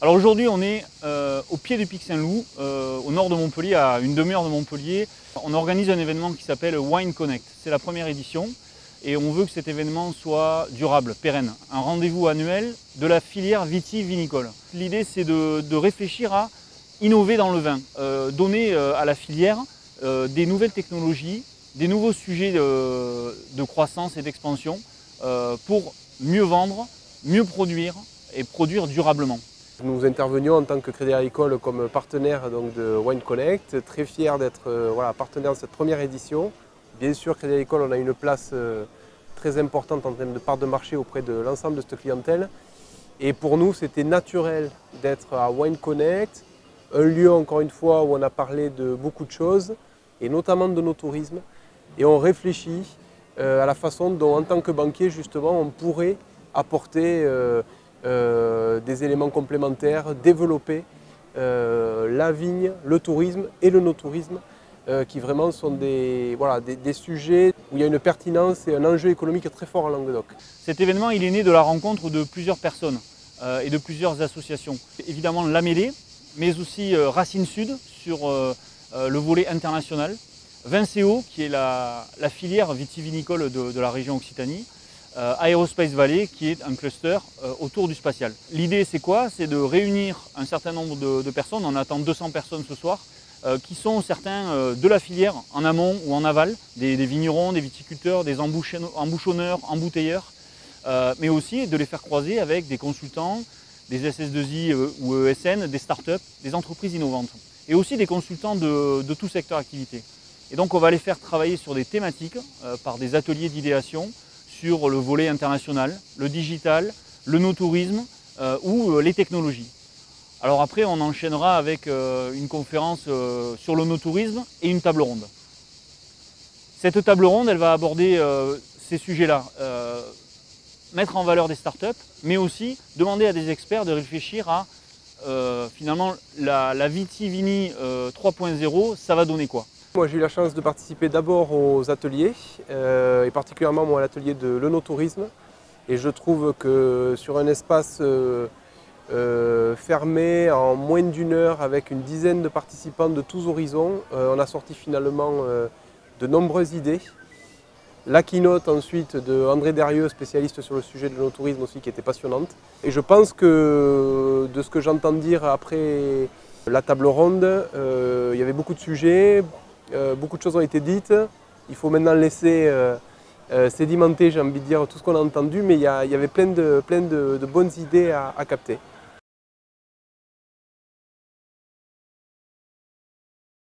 Alors aujourd'hui, on est au pied du Pic Saint-Loup, au nord de Montpellier, à une demi-heure de Montpellier. On organise un événement qui s'appelle Wine Connect. C'est la première édition et on veut que cet événement soit durable, pérenne. Un rendez-vous annuel de la filière vitivinicole. L'idée, c'est de réfléchir à innover dans le vin, donner à la filière des nouvelles technologies, des nouveaux sujets de croissance et d'expansion pour mieux vendre, mieux produire et produire durablement. Nous intervenions en tant que Crédit Agricole comme partenaire donc, de Wine Connect, très fiers d'être partenaire de cette première édition. Bien sûr, Crédit Agricole, on a une place très importante en termes de part de marché auprès de l'ensemble de cette clientèle. Et pour nous, c'était naturel d'être à Wine Connect, un lieu encore une fois où on a parlé de beaucoup de choses, et notamment de nos tourismes. Et on réfléchit à la façon dont, en tant que banquier, justement, on pourrait apporter des éléments complémentaires, développer la vigne, le tourisme et le no-tourisme, qui vraiment sont des sujets où il y a une pertinence et un enjeu économique très fort en Languedoc. Cet événement, il est né de la rencontre de plusieurs personnes et de plusieurs associations. Évidemment l'Amélie, mais aussi Racine Sud sur le volet international, Vinceo qui est la filière vitivinicole de la région Occitanie, Aerospace Valley qui est un cluster autour du spatial. L'idée c'est quoi? C'est de réunir un certain nombre de personnes, on attend 200 personnes ce soir, qui sont certains de la filière en amont ou en aval, des vignerons, des viticulteurs, des embouchonneurs, embouteilleurs, mais aussi de les faire croiser avec des consultants, des SS2I ou ESN, des startups, des entreprises innovantes et aussi des consultants de tout secteur d'activité. Et donc on va les faire travailler sur des thématiques par des ateliers d'idéation sur le volet international, le digital, le no-tourisme ou les technologies. Alors après, on enchaînera avec une conférence sur le no-tourisme et une table ronde. Cette table ronde, elle va aborder ces sujets-là. Mettre en valeur des startups, mais aussi demander à des experts de réfléchir à finalement la Vitivini 3.0, ça va donner quoi? Moi j'ai eu la chance de participer d'abord aux ateliers, et particulièrement moi, à l'atelier de l'œnotourisme. Et je trouve que sur un espace fermé en moins d'une heure avec une dizaine de participants de tous horizons, on a sorti finalement de nombreuses idées. La keynote ensuite de André Derieux, spécialiste sur le sujet de l'œnotourisme aussi, qui était passionnante. Et je pense que de ce que j'entends dire après la table ronde, il y avait beaucoup de sujets. Beaucoup de choses ont été dites. Il faut maintenant laisser sédimenter, j'ai envie de dire, tout ce qu'on a entendu, mais il y avait plein de bonnes idées à capter.